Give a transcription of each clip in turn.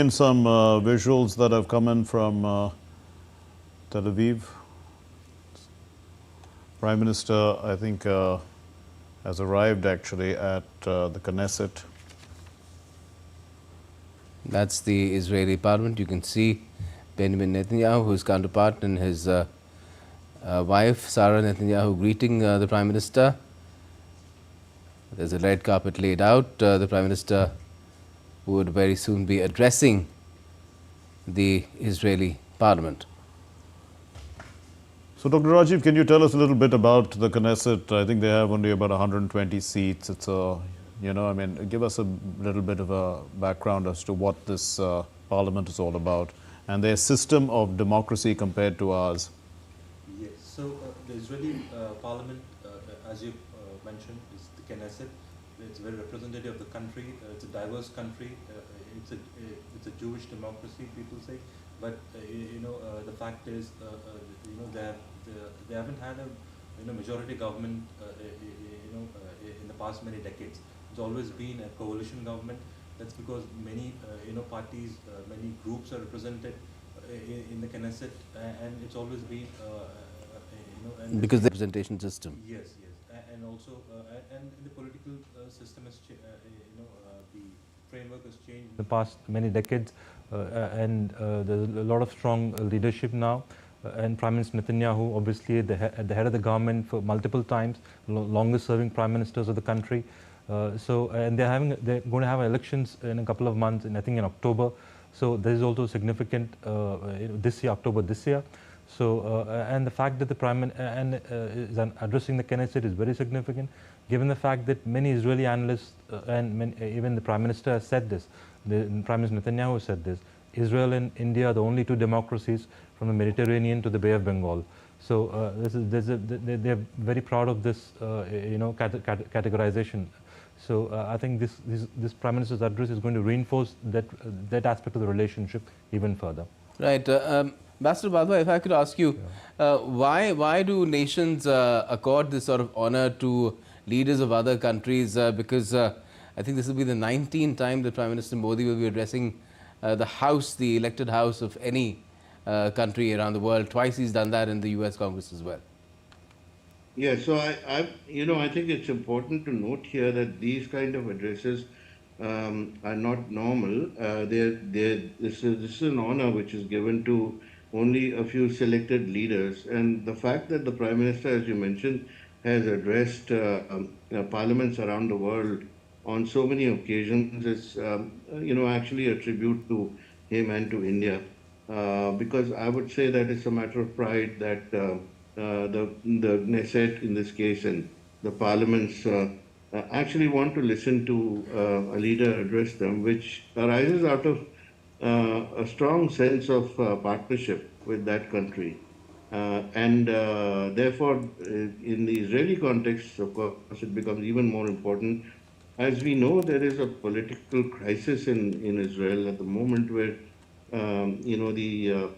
In some visuals that have come in from Tel Aviv. Prime Minister, I think, has arrived actually at the Knesset. That's the Israeli parliament. You can see Benjamin Netanyahu, his counterpart, and his wife, Sarah Netanyahu, greeting the Prime Minister. There's a red carpet laid out. The Prime Minister would very soon be addressing the Israeli parliament. So, Dr. Rajiv, can you tell us a little bit about the Knesset? I think they have only about 120 seats. It's a, give us a little bit of a background as to what this parliament is all about and their system of democracy compared to ours. Yes, so the Israeli parliament, as you mentioned, is the Knesset. It's very representative of the country. It's a diverse country. It's a Jewish democracy, people say. But the fact is, they haven't had a majority government, in the past many decades. It's always been a coalition government. That's because many parties, many groups are represented in the Knesset, and it's always been because the representation system. Yes, and also and the political system has the framework has changed in the past many decades, and there's a lot of strong leadership now. And Prime Minister Netanyahu, obviously at the head of the government for multiple times, longest serving prime ministers of the country. And they're going to have elections in a couple of months, and I think in October. So there is also significant October this year. So and the fact that the is addressing the Knesset is very significant, given the fact that many Israeli analysts and even the Prime Minister has said this. The Prime Minister Netanyahu has said this. Israel and India are the only two democracies from the Mediterranean to the Bay of Bengal. So they're very proud of this, categorization. So I think this Prime Minister's address is going to reinforce that aspect of the relationship even further. Right. Ambassador Bhadwa, if I could ask you, why do nations accord this sort of honor to leaders of other countries? Because I think this will be the 19th time that Prime Minister Modi will be addressing the House, the elected House of any country around the world. Twice he's done that in the US Congress as well. Yeah, so I think it's important to note here that these kind of addresses are not normal. This is an honor which is given to only a few selected leaders, and the fact that the Prime Minister, as you mentioned, has addressed parliaments around the world on so many occasions is, actually a tribute to him and to India, because I would say that it's a matter of pride that the Knesset in this case and the parliaments actually want to listen to a leader address them, which arises out of a strong sense of partnership with that country. And therefore, in the Israeli context, of course, it becomes even more important. As we know, there is a political crisis in Israel at the moment where, the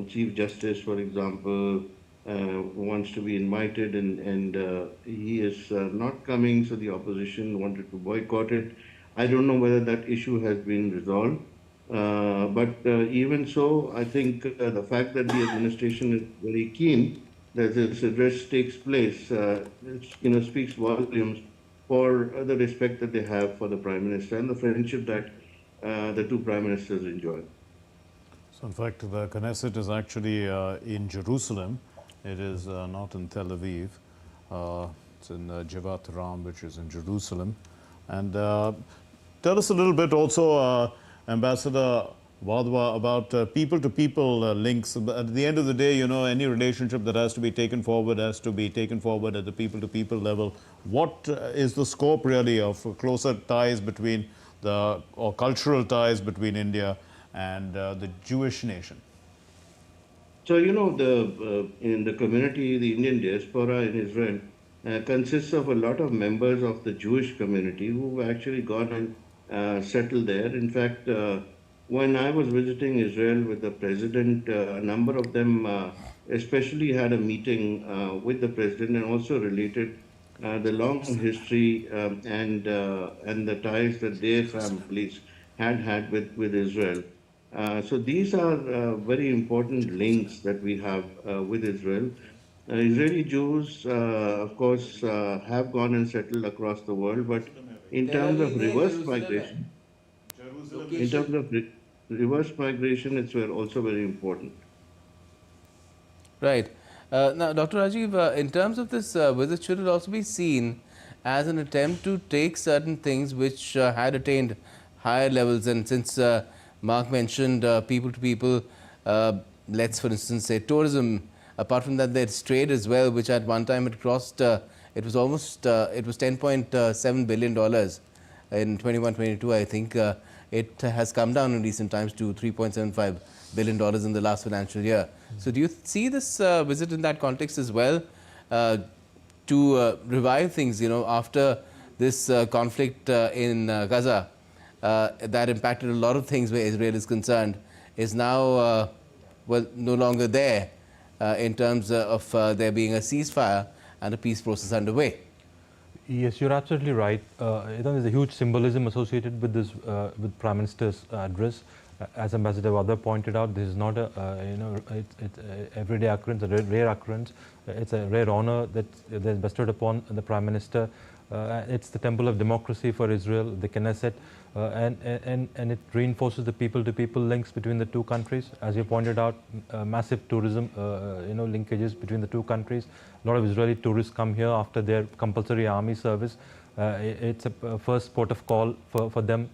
Chief Justice, for example, wants to be invited and he is not coming, so the opposition wanted to boycott it. I don't know whether that issue has been resolved. But even so, I think the fact that the administration is very keen that this address takes place, speaks volumes for the respect that they have for the Prime Minister and the friendship that the two Prime Ministers enjoy. So, in fact, the Knesset is actually in Jerusalem. It is not in Tel Aviv. It's in Javat Ram, which is in Jerusalem. And tell us a little bit also, Ambassador Bhadwa, about people-to-people links. At the end of the day, any relationship that has to be taken forward has to be taken forward at the people-to-people level. What is the scope really of closer ties between or cultural ties between India and the Jewish nation? So, in the community, the Indian diaspora in Israel consists of a lot of members of the Jewish community who've actually gone and settled there. In fact, when I was visiting Israel with the president, a number of them especially had a meeting with the president and also related the long history and the ties that their families had with Israel. So these are very important links that we have with Israel. Israeli Jews, of course, have gone and settled across the world, but in Tel terms of Aviv near reverse Jerusalem hai. migration, in terms Location. of reverse migration, it's also very important. Right. Now, Dr. Rajiv, in terms of this visit, should it also be seen as an attempt to take certain things which had attained higher levels? And since Mark mentioned people to people, let's for instance say tourism, apart from that, there's trade as well, which at one time it crossed, it was almost, it was $10.7 billion in 21-22, I think. It has come down in recent times to $3.75 billion in the last financial year. So do you see this visit in that context as well, to revive things, after this conflict in Gaza that impacted a lot of things where Israel is concerned, is now, well, no longer there in terms of there being a ceasefire and a peace process underway? Yes, you're absolutely right. There's a huge symbolism associated with this, with Prime Minister's address. As Ambassador Wada pointed out, this is not a, it's a everyday occurrence, a rare occurrence. It's a rare honor that's bestowed upon the Prime Minister. It's the temple of democracy for Israel, the Knesset, and it reinforces the people-to-people links between the two countries. As you pointed out, massive tourism, linkages between the two countries. A lot of Israeli tourists come here after their compulsory army service. It's a first port of call for them.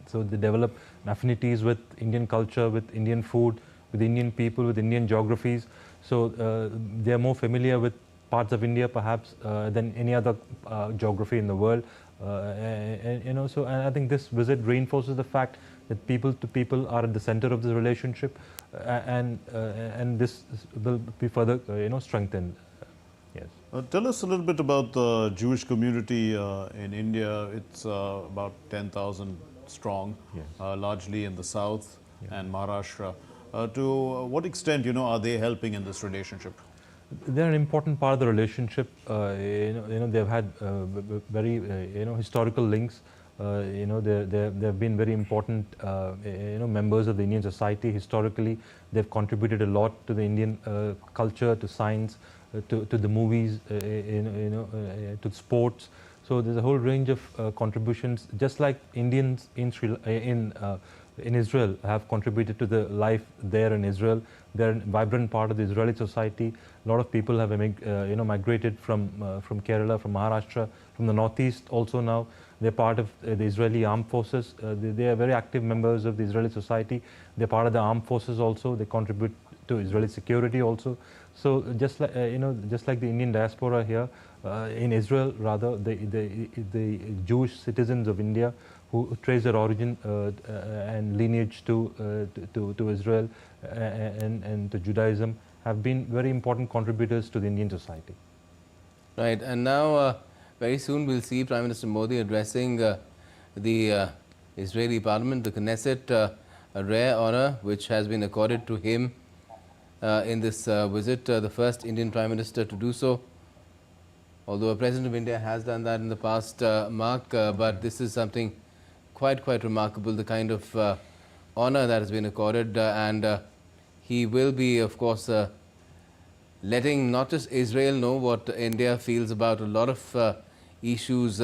So they develop affinities with Indian culture, with Indian food, with Indian people, with Indian geographies. So they are more familiar with parts of India perhaps than any other geography in the world. And I think this visit reinforces the fact that people to people are at the center of the relationship, and this will be further strengthened. Yes. Tell us a little bit about the Jewish community in India. It's about 10,000 strong, Yes. Largely in the south and Maharashtra. To what extent, are they helping in this relationship? They're an important part of the relationship. They've had very historical links. They've been very important members of the Indian society historically. They've contributed a lot to the Indian culture, to science, to the movies, to sports. So there's a whole range of contributions, just like Indians in Israel have contributed to the life there in Israel. They're a vibrant part of the Israeli society. A lot of people have migrated from Kerala, from Maharashtra, from the northeast also now. They're part of the Israeli armed forces. They are very active members of the Israeli society. They're part of the armed forces also. They contribute to Israeli security also. So just like the Indian diaspora here in Israel, rather the Jewish citizens of India who trace their origin and lineage to Israel and to Judaism have been very important contributors to the Indian society. Right, and now very soon we'll see Prime Minister Modi addressing the Israeli Parliament, the Knesset, a rare honor which has been accorded to him in this visit, the first Indian Prime Minister to do so. Although a President of India has done that in the past, Mark, but this is something quite remarkable, the kind of honor that has been accorded, and he will be, of course, letting not just Israel know what India feels about a lot of issues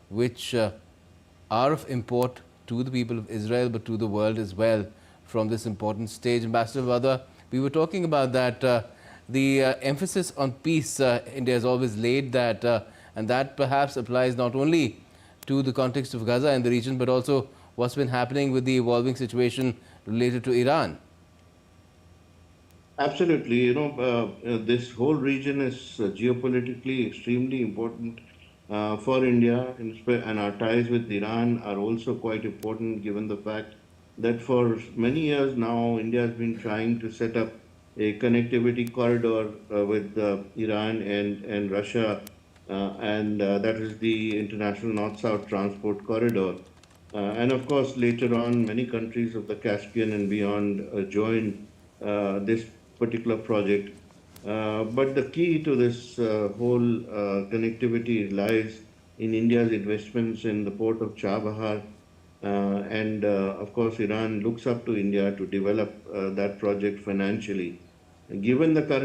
which are of import to the people of Israel, but to the world as well from this important stage. Ambassador Wada, we were talking about that, the emphasis on peace India has always laid that, and that perhaps applies not only to the context of Gaza and the region, but also what's been happening with the evolving situation related to Iran. Absolutely. This whole region is geopolitically extremely important for India, and our ties with Iran are also quite important given the fact that for many years now, India has been trying to set up a connectivity corridor with Iran and Russia, and that is the International North-South Transport Corridor. And of course, later on, many countries of the Caspian and beyond joined this particular project. But the key to this whole connectivity lies in India's investments in the port of Chabahar And of course, Iran looks up to India to develop that project financially. Given the current